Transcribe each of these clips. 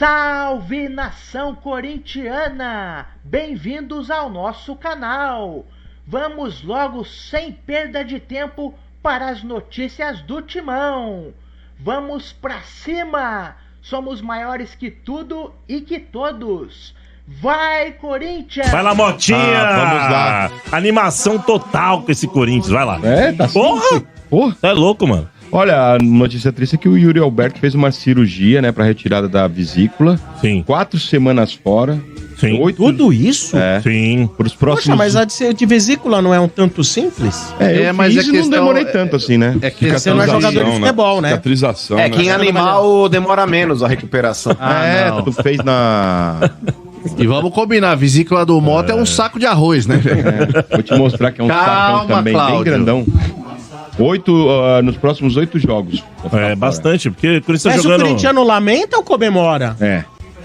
Salve, nação corintiana! Bem-vindos ao nosso canal! Vamos logo, sem perda de tempo, para as notícias do Timão! Vamos pra cima! Somos maiores que tudo e que todos! Vai, Corinthians! Vai lá, Motinha! Vamos lá. Animação total com esse Corinthians, vai lá. Tá assim. Porra! É louco, mano. Olha, a notícia triste é que o Yuri Alberto fez uma cirurgia, né, pra retirada da vesícula. Sim. 4 semanas fora. Sim. Tudo isso? Sim. Por os próximos... Poxa, mas a de vesícula não é um tanto simples? Mas a questão... não demorei tanto assim, né? Você não é jogador de futebol, né? Cicatrização, né? Que em animal demora menos a recuperação. Tu fez na... E vamos combinar, a vesícula do Mota é um saco de arroz, né? Vou te mostrar que é um sacão também, Cláudio. bem grandão. Nos próximos 8 jogos. Bastante, porque o Corinthians tá Mas jogando... o corintiano lamenta ou comemora?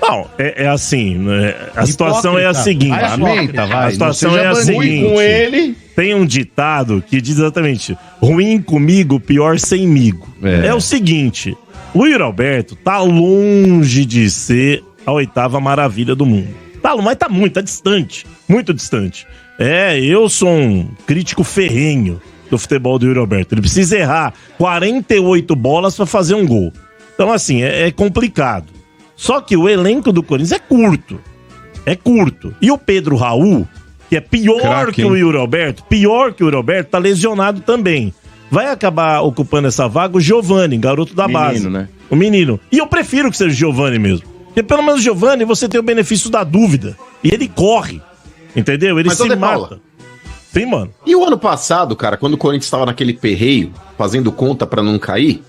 Não, é assim, a situação é a seguinte. A situação é a seguinte. Com ele. Tem um ditado que diz exatamente: ruim comigo, pior semigo. É o seguinte: o Yuri Alberto tá longe de ser a 8ª maravilha do mundo. Mas tá distante, muito distante. Eu sou um crítico ferrenho do futebol do Yuri Alberto. Ele precisa errar 48 bolas pra fazer um gol. Então, assim, é complicado. Só que o elenco do Corinthians é curto. E o Pedro Raul, que é pior que o Yuri Alberto, tá lesionado também. Vai acabar ocupando essa vaga o Giovani, garoto da base. Né? O menino. E eu prefiro que seja o Giovani mesmo. Porque pelo menos o Giovani você tem o benefício da dúvida. E ele corre. Entendeu? Ele se mata. Sim, mano. E o ano passado, cara, quando o Corinthians estava naquele perreio, fazendo conta pra não cair,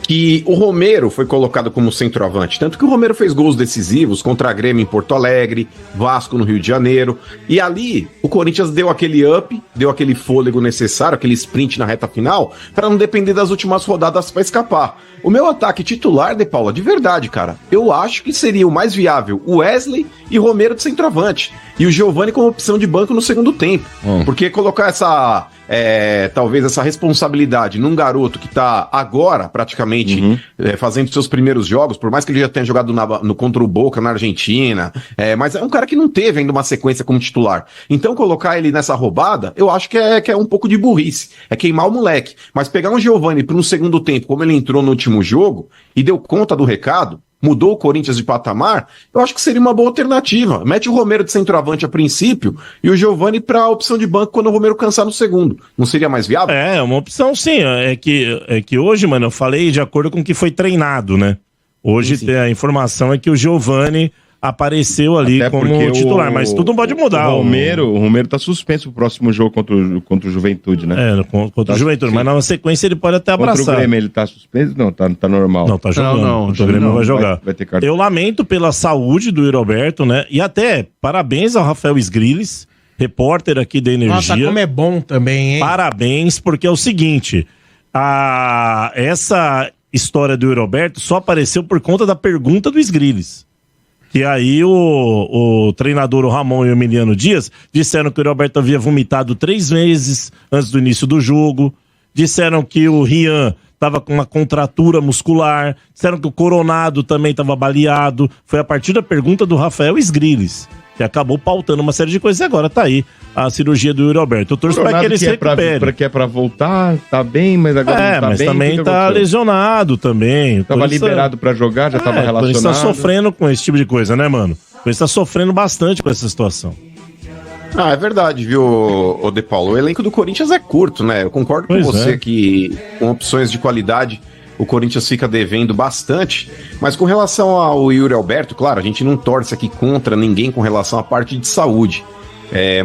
que o Romero foi colocado como centroavante. Tanto que o Romero fez gols decisivos contra a Grêmio em Porto Alegre, Vasco no Rio de Janeiro. E ali, o Corinthians deu aquele up, deu aquele fôlego necessário, aquele sprint na reta final, para não depender das últimas rodadas para escapar. O meu ataque titular, De Paula, de verdade, cara, eu acho que seria o mais viável o Wesley e Romero de centroavante. E o Giovani como opção de banco no segundo tempo. Porque colocar talvez essa responsabilidade num garoto que tá agora praticamente fazendo seus primeiros jogos, por mais que ele já tenha jogado contra o Boca na Argentina, mas é um cara que não teve ainda uma sequência como titular. Então colocar ele nessa roubada, eu acho que é um pouco de burrice, é queimar o moleque. Mas pegar um Giovani para um segundo tempo, como ele entrou no último jogo e deu conta do recado, mudou o Corinthians de patamar, eu acho que seria uma boa alternativa. Mete o Romero de centroavante a princípio e o Giovani pra opção de banco quando o Romero cansar no segundo. Não seria mais viável? É uma opção sim. É que hoje, mano, eu falei de acordo com o que foi treinado, né? Hoje sim. A informação é que o Giovani apareceu ali até como titular, mas tudo pode mudar. O Romero tá suspenso pro próximo jogo contra o Juventude, né? Contra o Juventude, mas na sequência ele pode até abraçar. Contra o Grêmio ele tá suspenso? Não, tá normal. Não, tá jogando. O Grêmio vai jogar. Vai ter cartão. Eu lamento pela saúde do Yuri Alberto, né? E até parabéns ao Rafael Sgrilles, repórter aqui da Energia. Nossa, como é bom também, hein? Parabéns, porque é o seguinte, essa história do Yuri Alberto só apareceu por conta da pergunta do Sgrilles. E aí o treinador, o Ramon e o Emiliano Dias, disseram que o Roberto havia vomitado 3 meses antes do início do jogo, disseram que o Rian estava com uma contratura muscular, disseram que o Coronado também estava baleado. Foi a partir da pergunta do Rafael Sgrilles, que acabou pautando uma série de coisas. E agora tá aí a cirurgia do Yuri Alberto. Eu torço para que ele se recupere. Que é pra voltar, tá bem, mas agora não tá mas bem. Mas também tá lesionado também. Tava liberado pra jogar, já tava relacionado. Ele tá sofrendo com esse tipo de coisa, né, mano? Ele tá sofrendo bastante com essa situação. É verdade, viu, De Paulo? O elenco do Corinthians é curto, né? Eu concordo com você que com opções de qualidade o Corinthians fica devendo bastante, mas com relação ao Yuri Alberto, claro, a gente não torce aqui contra ninguém com relação à parte de saúde.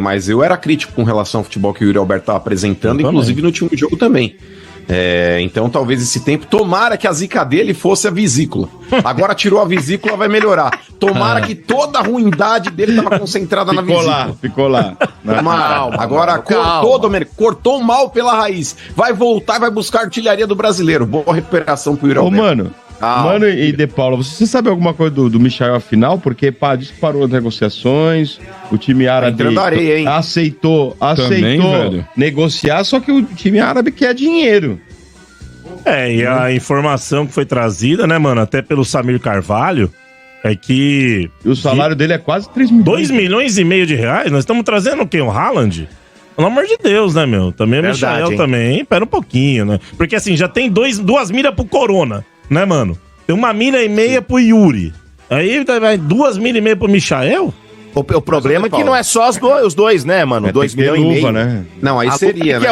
Mas eu era crítico com relação ao futebol que o Yuri Alberto estava apresentando, inclusive no último jogo também. Então talvez esse tempo, tomara que a zica dele fosse a vesícula. Agora tirou a vesícula, vai melhorar. Tomara que toda a ruindade dele estava concentrada na vesícula. Ficou lá. Agora cortou mal pela raiz. Vai voltar e vai buscar a artilharia do brasileiro. Boa recuperação pro Yuri Alberto. Mano e De Paula, você sabe alguma coisa do Michael afinal? Porque diz que parou as negociações, o time árabe aceitou também, negociar, só que o time árabe quer dinheiro. E a informação que foi trazida, né, mano, até pelo Samir Carvalho, é que... E o salário dele é quase 3 milhões. 2 milhões e meio de reais? Nós estamos trazendo o quê? Um Haaland? Pelo amor de Deus, né, meu? Também o Michael também. Pera um pouquinho, né? Porque assim, já tem 2 milhas pro Corona, né, mano? Tem 1,5 milha pro Yuri. Aí vai 2,5 milhas pro Michael? O problema é que não é só os dois, né, mano? 2 milhões e meio. Né? Não, aí seria, né?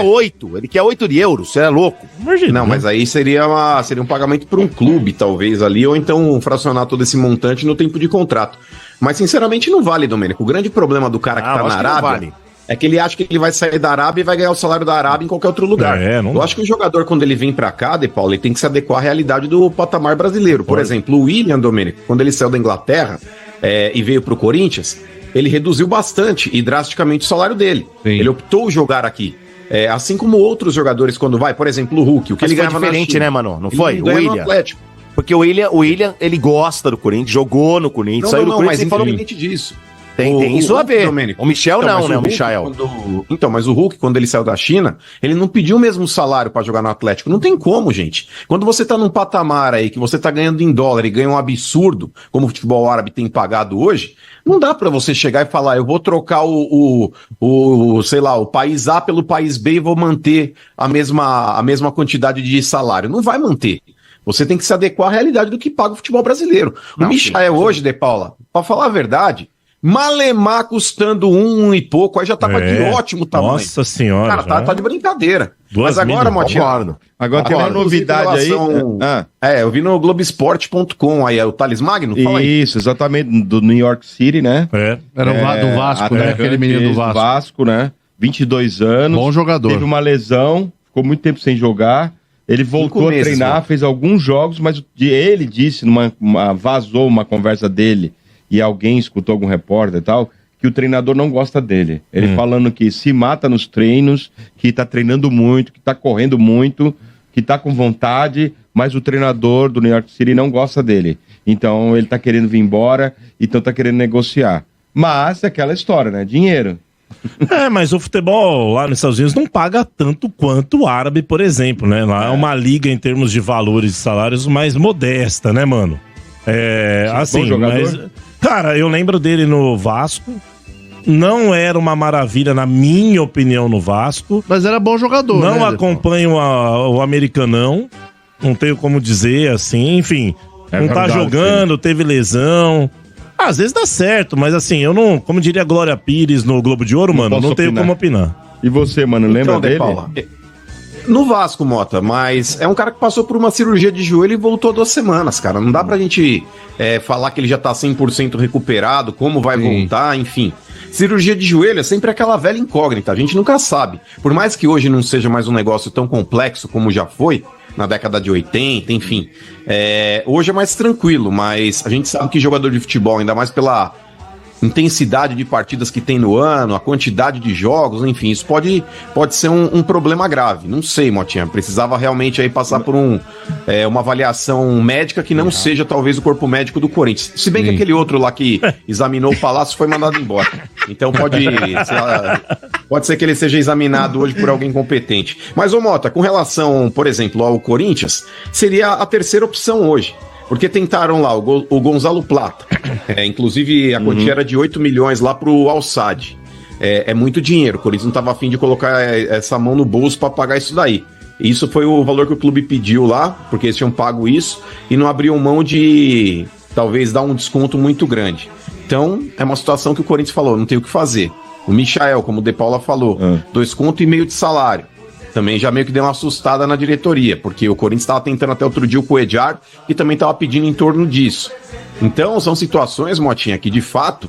Ele quer 8 de euros, você é louco. Não, mas aí seria um pagamento para um clube, talvez, ali, ou então fracionar todo esse montante no tempo de contrato. Mas, sinceramente, não vale, Domênico. O grande problema do cara que tá na Arábia é que ele acha que ele vai sair da Arábia e vai ganhar o salário da Arábia em qualquer outro lugar. Eu acho que o jogador, quando ele vem pra cá, De Paulo, ele tem que se adequar à realidade do patamar brasileiro. Por exemplo, o William, Domênico, quando ele saiu da Inglaterra e veio pro Corinthians, ele reduziu bastante e drasticamente o salário dele. Sim. Ele optou jogar aqui. Assim como outros jogadores quando vai, por exemplo, o Hulk. O que ele ganha diferente, né, mano? Não foi? O William. Porque o William, ele gosta do Corinthians, jogou no Corinthians, saiu do Corinthians e falou disso. Tem isso a ver. O Michel então, não, né? O Michael. Mas o Hulk, quando ele saiu da China, ele não pediu o mesmo salário pra jogar no Atlético. Não tem como, gente. Quando você tá num patamar aí, que você tá ganhando em dólar e ganha um absurdo, como o futebol árabe tem pagado hoje, não dá pra você chegar e falar, eu vou trocar sei lá, o país A pelo país B e vou manter a mesma quantidade de salário. Não vai manter. Você tem que se adequar à realidade do que paga o futebol brasileiro. O Michael hoje, De Paula, pra falar a verdade, Malemar custando 1 e pouco, aí já tava de ótimo tamanho. Nossa senhora. Cara, tá de brincadeira. Mas agora, Motinha... Agora tem uma novidade aí. Eu vi no Globoesporte.com aí, o Thales Magno, fala aí. Isso, exatamente, do New York City, né? Era do Vasco, né? Aquele menino do Vasco. Né? 22 anos. Bom jogador. Teve uma lesão, ficou muito tempo sem jogar. Ele voltou a treinar, fez alguns jogos, mas ele disse, vazou uma conversa dele, e alguém escutou algum repórter e tal, que o treinador não gosta dele. Ele falando que se mata nos treinos, que tá treinando muito, que tá correndo muito, que tá com vontade, mas o treinador do New York City não gosta dele. Então ele tá querendo vir embora, então tá querendo negociar. Mas é aquela história, né? Dinheiro. Mas o futebol lá nos Estados Unidos não paga tanto quanto o árabe, por exemplo, né? Lá é uma liga em termos de valores e salários mais modesta, né, mano? Assim, mas... Cara, eu lembro dele no Vasco. Não era uma maravilha, na minha opinião, no Vasco. Mas era bom jogador, Não acompanho o Americanão. Não tenho como dizer, assim. Enfim, não tá jogando, teve lesão. Às vezes dá certo, mas assim, eu não... Como diria Glória Pires no Globo de Ouro, mano, não tenho como opinar. E você, mano, lembra dele? Paula, no Vasco, Mota, mas é um cara que passou por uma cirurgia de joelho e voltou 2 semanas, cara. Não dá pra gente falar que ele já tá 100% recuperado, como vai voltar, enfim. Cirurgia de joelho é sempre aquela velha incógnita, a gente nunca sabe. Por mais que hoje não seja mais um negócio tão complexo como já foi, na década de 80, enfim. Hoje é mais tranquilo, mas a gente sabe que jogador de futebol, ainda mais pela intensidade de partidas que tem no ano, a quantidade de jogos, enfim, isso pode ser um problema grave. Não sei, Motinha, precisava realmente aí passar por uma avaliação médica que não seja talvez o corpo médico do Corinthians. Se bem que aquele outro lá que examinou o Palácio foi mandado embora. Então pode ser que ele seja examinado hoje por alguém competente. Mas, ô Mota, com relação, por exemplo, ao Corinthians, seria a terceira opção hoje. Porque tentaram lá o Gonzalo Plata. Inclusive, a quantia era de 8 milhões lá pro Al-Sadd. É muito dinheiro. O Corinthians não estava afim de colocar essa mão no bolso para pagar isso daí. Isso foi o valor que o clube pediu lá, porque eles tinham pago isso, e não abriam mão de talvez dar um desconto muito grande. Então, é uma situação que o Corinthians falou, não tem o que fazer. O Michael, como o De Paula falou, 2,5 contos de salário. Também já meio que deu uma assustada na diretoria, porque o Corinthians estava tentando até outro dia o Coedjar e também estava pedindo em torno disso. Então, são situações, Motinha, que de fato,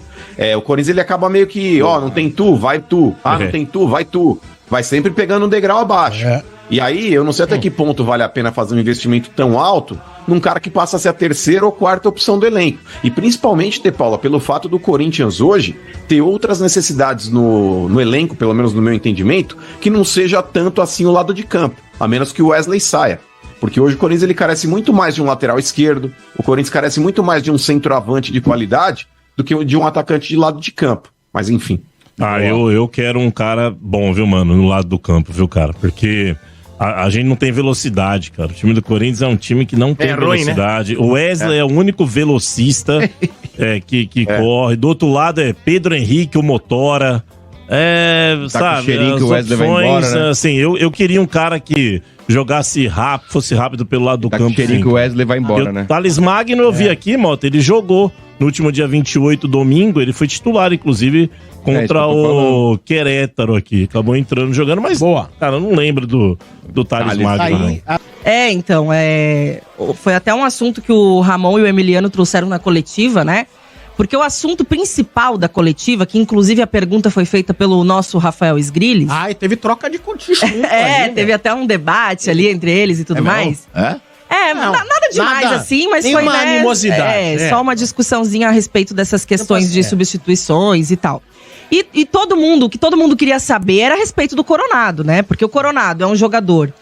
o Corinthians ele acaba meio que, não tem tu, vai tu. Não tem tu, vai tu. Vai sempre pegando um degrau abaixo. E aí, eu não sei até que ponto vale a pena fazer um investimento tão alto num cara que passa a ser a terceira ou quarta opção do elenco. E principalmente, De Paula, pelo fato do Corinthians hoje ter outras necessidades no elenco, pelo menos no meu entendimento, que não seja tanto assim o lado de campo, a menos que o Wesley saia. Porque hoje o Corinthians ele carece muito mais de um lateral esquerdo, o Corinthians carece muito mais de um centroavante de qualidade do que de um atacante de lado de campo. Mas enfim. Eu quero um cara bom, viu, mano, no lado do campo, viu, cara? Porque A gente não tem velocidade, cara. O time do Corinthians é um time que não tem velocidade. Ruim, né? O Wesley é o único velocista que corre. Do outro lado é Pedro Henrique, o Motora. Sabe, cheirinho que o Wesley vai embora, né? Assim, eu queria um cara que jogasse rápido, fosse rápido pelo lado do campo. Cheirinho que o Wesley vai embora, né? Thales Magno, eu vi aqui, Mota, ele jogou no último dia 28, domingo, ele foi titular, inclusive, contra o Querétaro aqui. Acabou entrando, jogando, mas, cara, eu não lembro do Thales Magno. Então, foi até um assunto que o Ramon e o Emiliano trouxeram na coletiva, né? Porque o assunto principal da coletiva, que inclusive a pergunta foi feita pelo nosso Rafael Sgrilles... E teve troca de contisco. Teve até um debate ali entre eles e tudo mais. Nada demais assim, mas foi, uma animosidade. Só uma discussãozinha a respeito dessas questões de substituições e tal. E o que todo mundo queria saber era a respeito do Coronado, né? Porque o Coronado é um jogador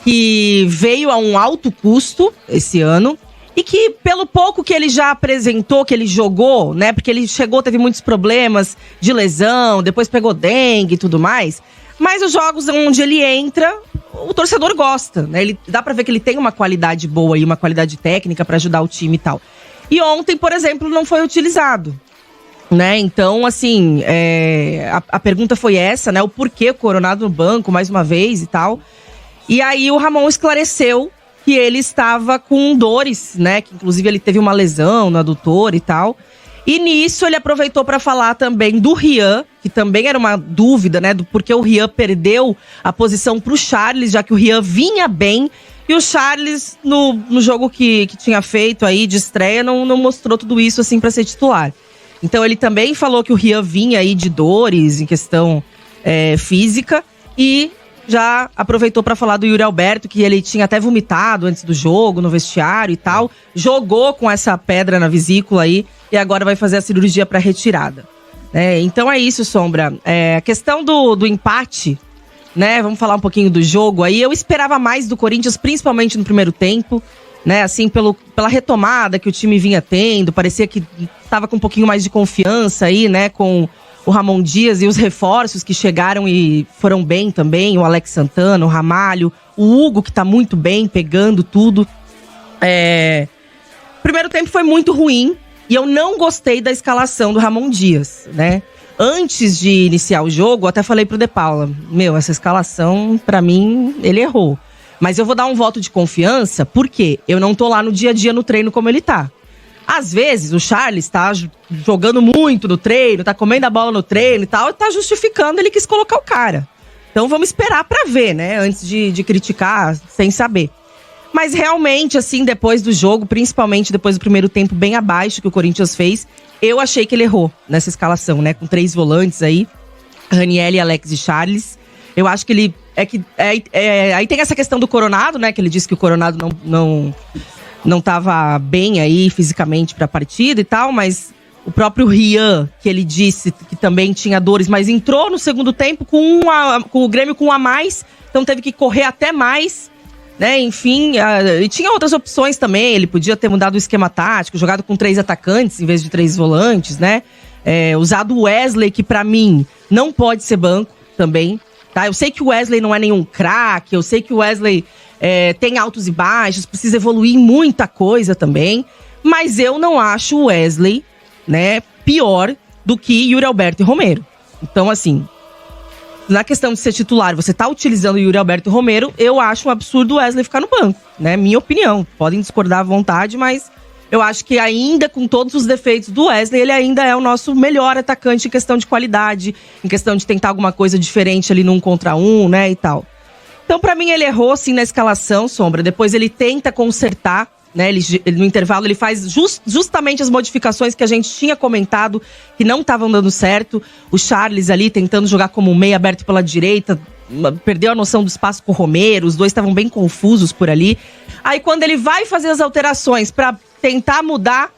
que veio a um alto custo esse ano, e que, pelo pouco que ele já apresentou, que ele jogou, né? Porque ele chegou, teve muitos problemas de lesão, depois pegou dengue e tudo mais. Mas os jogos onde ele entra, o torcedor gosta, né? Dá pra ver que ele tem uma qualidade boa e uma qualidade técnica pra ajudar o time e tal. E ontem, por exemplo, não foi utilizado, né? Então, assim, a pergunta foi essa, né? O porquê o Coronado no banco, mais uma vez e tal. E aí o Ramon esclareceu que ele estava com dores, né? Que inclusive ele teve uma lesão no adutor e tal. E nisso ele aproveitou para falar também do Rian, que também era uma dúvida, né? Do porquê o Rian perdeu a posição pro Charles, já que o Rian vinha bem. E o Charles, no jogo que tinha feito aí de estreia, não mostrou tudo isso assim para ser titular. Então ele também falou que o Rian vinha aí de dores em questão física. E já aproveitou para falar do Yuri Alberto, que ele tinha até vomitado antes do jogo, no vestiário e tal. Jogou com essa pedra na vesícula aí e agora vai fazer a cirurgia para retirada. Então é isso, Sombra. A questão do empate, né? Vamos falar um pouquinho do jogo aí. Eu esperava mais do Corinthians, principalmente no primeiro tempo, né? Assim, pela retomada que o time vinha tendo. Parecia que estava com um pouquinho mais de confiança aí, né? Com o Ramon Dias e os reforços que chegaram e foram bem também, o Alex Santana, o Ramalho, o Hugo, que tá muito bem, pegando tudo. O primeiro tempo foi muito ruim e eu não gostei da escalação do Ramon Dias, né? Antes de iniciar o jogo, eu até falei pro De Paula, essa escalação, pra mim, ele errou. Mas eu vou dar um voto de confiança, porque eu não tô lá no dia a dia no treino como ele tá. Às vezes, o Charles tá jogando muito no treino, tá comendo a bola no treino e tal, e tá justificando, ele quis colocar o cara. Então vamos esperar pra ver, né? Antes de criticar sem saber. Mas realmente, assim, depois do jogo, principalmente depois do primeiro tempo bem abaixo que o Corinthians fez, eu achei que ele errou nessa escalação, né? Com 3 volantes aí, Ranieri, Alex e Charles. Eu acho que ele... aí tem essa questão do Coronado, né? Que ele disse que o Coronado não tava bem aí fisicamente pra partida e tal, mas o próprio Rian, que ele disse que também tinha dores, mas entrou no segundo tempo com o Grêmio com um a mais, então teve que correr até mais, né? Enfim, e tinha outras opções também, ele podia ter mudado o esquema tático, jogado com 3 atacantes em vez de 3 volantes, né? Usado o Wesley, que pra mim não pode ser banco também, tá? Eu sei que o Wesley não é nenhum craque, eu sei que o Wesley tem altos e baixos, precisa evoluir em muita coisa também, mas eu não acho o Wesley, né, pior do que Yuri Alberto e Romero. Então, assim, na questão de ser titular, você tá utilizando o Yuri Alberto e Romero, eu acho um absurdo o Wesley ficar no banco, né, minha opinião. Podem discordar à vontade, mas eu acho que ainda com todos os defeitos do Wesley, ele ainda é o nosso melhor atacante em questão de qualidade, em questão de tentar alguma coisa diferente ali no 1 contra 1, né, e tal. Então, pra mim, ele errou, sim, na escalação, Sombra. Depois ele tenta consertar, né? Ele, no intervalo, ele faz justamente as modificações que a gente tinha comentado, que não estavam dando certo. O Charles ali tentando jogar como um meio aberto pela direita, perdeu a noção do espaço com o Romero, os dois estavam bem confusos por ali. Aí, quando ele vai fazer as alterações pra tentar mudar,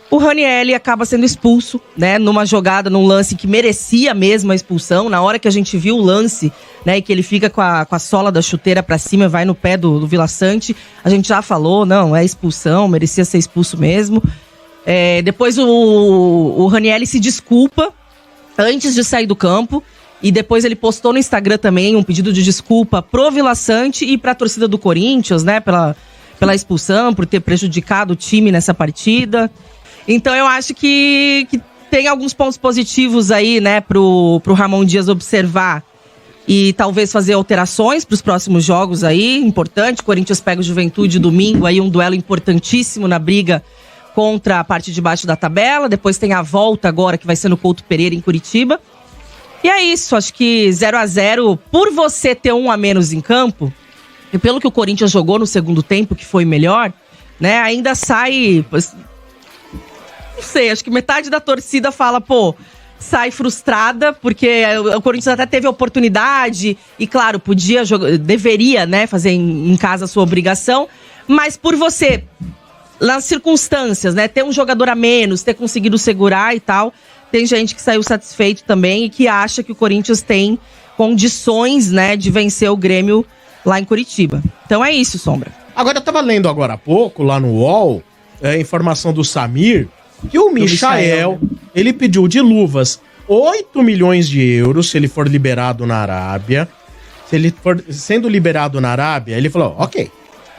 o Ranieri acaba sendo expulso, né, numa jogada, num lance que merecia mesmo a expulsão. Na hora que a gente viu o lance, né, e que ele fica com a sola da chuteira pra cima e vai no pé do Vila Sante, a gente já falou, não, é expulsão, merecia ser expulso mesmo. Depois o Ranieri se desculpa antes de sair do campo E depois ele postou no Instagram também um pedido de desculpa pro Vila Sante e pra torcida do Corinthians, né? Pela expulsão, por ter prejudicado o time nessa partida. Então eu acho que tem alguns pontos positivos aí, né? Pro Ramon Dias observar e talvez fazer alterações para os próximos jogos aí. Importante, o Corinthians pega o Juventude domingo, aí um duelo importantíssimo na briga contra a parte de baixo da tabela. Depois tem a volta agora, que vai ser no Couto Pereira, em Curitiba. E é isso, acho que 0-0, por você ter um a menos em campo, e pelo que o Corinthians jogou no segundo tempo, que foi melhor, né, ainda sai... Não sei, acho que metade da torcida fala, sai frustrada, porque o Corinthians até teve a oportunidade, e claro, deveria, né, fazer em casa a sua obrigação, mas por você, nas circunstâncias, né, ter um jogador a menos, ter conseguido segurar e tal, tem gente que saiu satisfeito também e que acha que o Corinthians tem condições, né, de vencer o Grêmio lá em Curitiba. Então é isso, Sombra. Agora, eu tava lendo agora há pouco, lá no UOL, a informação do Samir, que o Michael, ele pediu de luvas 8 milhões de euros se ele for liberado na Arábia. Se ele for sendo liberado na Arábia, ele falou, ok,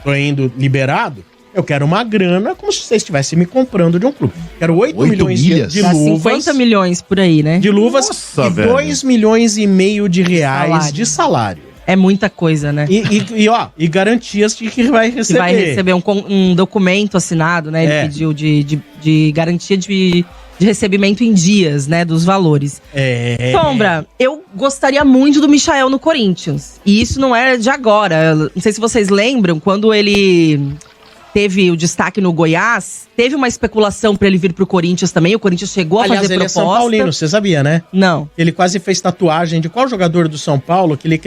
tô indo liberado, eu quero uma grana como se você estivesse me comprando de um clube. Quero 8 milhões de luvas. 50 milhões por aí, né? De luvas. Nossa, e velho. 2 milhões e meio de reais de salário. É muita coisa, né? E garantias de que vai receber. Que vai receber um documento assinado, né? Ele pediu de garantia de recebimento em dias, né? Dos valores. Sombra, eu gostaria muito do Michael no Corinthians. E isso não é de agora. Não sei se vocês lembram, quando ele teve o destaque no Goiás, teve uma especulação pra ele vir pro Corinthians também. O Corinthians chegou a fazer proposta. Ele é São Paulino, você sabia, né? Não. Ele quase fez tatuagem de qual jogador do São Paulo que ele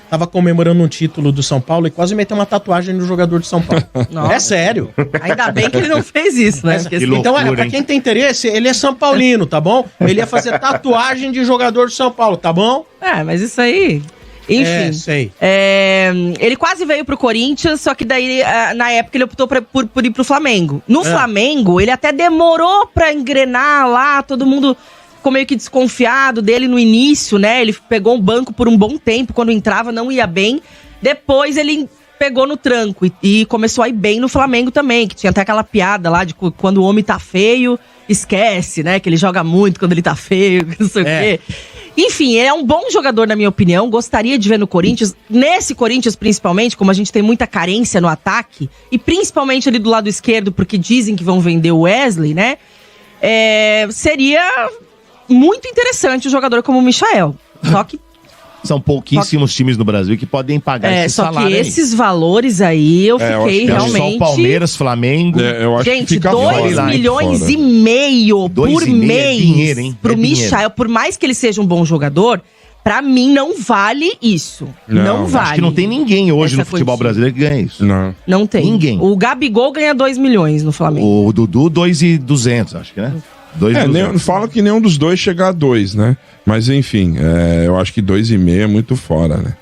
tava comemorando um título do São Paulo e quase meteu uma tatuagem no jogador do São Paulo. É sério. Ainda bem que ele não fez isso, né? Que loucura, então, pra quem tem interesse, ele é São Paulino, tá bom? Ele ia fazer tatuagem de jogador do São Paulo, tá bom? Mas isso aí... Enfim, sei. Ele quase veio pro Corinthians, só que daí, na época, ele optou por ir pro Flamengo. No Flamengo, ele até demorou pra engrenar lá, todo mundo ficou meio que desconfiado dele no início, né? Ele pegou um banco por um bom tempo, quando entrava não ia bem. Depois ele pegou no tranco e começou a ir bem no Flamengo também, que tinha até aquela piada lá de quando o homem tá feio, esquece, né? Que ele joga muito quando ele tá feio, não sei o quê. Enfim, é um bom jogador, na minha opinião. Gostaria de ver no Corinthians. Nesse Corinthians, principalmente, como a gente tem muita carência no ataque, e principalmente ali do lado esquerdo, porque dizem que vão vender o Wesley, né? Seria muito interessante um jogador como o Michael. Só que são pouquíssimos times no Brasil que podem pagar esse salário. Só que esses valores aí, eu fiquei realmente... Só o Palmeiras, Flamengo... eu acho gente, que fica 2 milhões e meio por mês dinheiro, hein? Pro Michael. Por mais que ele seja um bom jogador, pra mim não vale isso. Não vale. Acho que não tem ninguém hoje no futebol brasileiro que ganha isso. Não tem. Ninguém. O Gabigol ganha 2 milhões no Flamengo. O Dudu, 2.200, acho que, né? Fala que nenhum dos dois chega a 2, né? Mas enfim, eu acho que 2,5 é muito fora, né?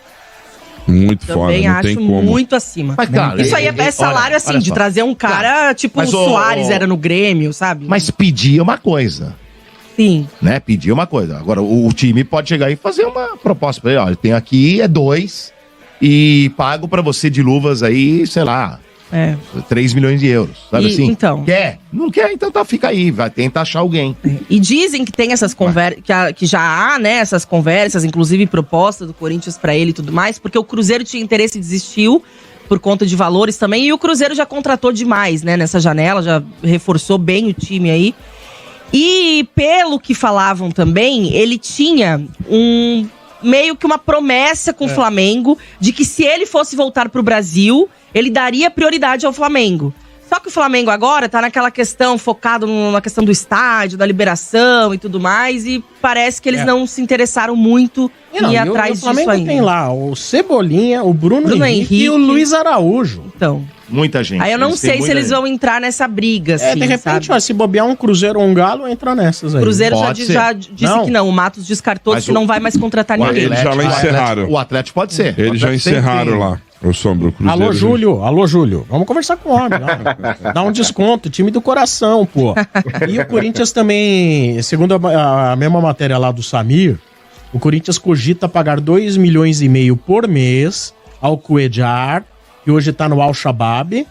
Muito fora, não tem como. Também acho muito acima. Mas, cara, isso aí é salário, assim, de trazer um cara tipo o Soares era no Grêmio, sabe? Mas pedir é uma coisa. Sim. Né? Pedir é uma coisa. Agora, o time pode chegar e fazer uma proposta pra ele. Olha, tem aqui, 2 e pago pra você de luvas aí, sei lá... 3 milhões de euros, sabe assim? Então. Quer? Não quer? Então fica aí, vai tentar achar alguém. E dizem que tem essas conversas, que já há, né, essas conversas, inclusive proposta do Corinthians pra ele e tudo mais, porque o Cruzeiro tinha interesse e desistiu por conta de valores também, e o Cruzeiro já contratou demais, né, nessa janela, já reforçou bem o time aí. E pelo que falavam também, ele tinha meio que uma promessa com o Flamengo de que se ele fosse voltar pro Brasil, ele daria prioridade ao Flamengo. Só que o Flamengo agora tá naquela questão, focado na questão do estádio, da liberação e tudo mais, e parece que eles não se interessaram muito em ir atrás disso ainda. O Flamengo tem lá o Cebolinha, o Bruno Henrique e o Luiz Araújo. Então. Muita gente. Aí eu não sei se eles vão entrar nessa briga, assim, de repente, ó, se bobear um Cruzeiro ou um Galo, entra nessas aí. O Cruzeiro já disse que não. O Matos descartou que não vai mais contratar ninguém. Eles já encerraram. O Atlético pode ser. Eles já encerraram lá. O Sombra, o alô, Júlio. Vamos conversar com o homem. Dá um desconto. Time do coração, pô. E o Corinthians também, segundo a mesma matéria lá do Samir, O Corinthians cogita pagar 2,5 milhões por mês ao Cuejar, que hoje tá no Al-Shabaab,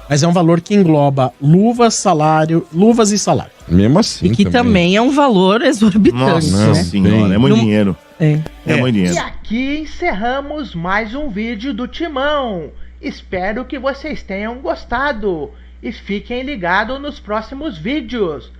mas é um valor que engloba luvas e salário. Mesmo assim. E que também é um valor exorbitante. Nossa senhora, é muito dinheiro. É muito dinheiro. E aqui encerramos mais um vídeo do Timão. Espero que vocês tenham gostado. E fiquem ligados nos próximos vídeos.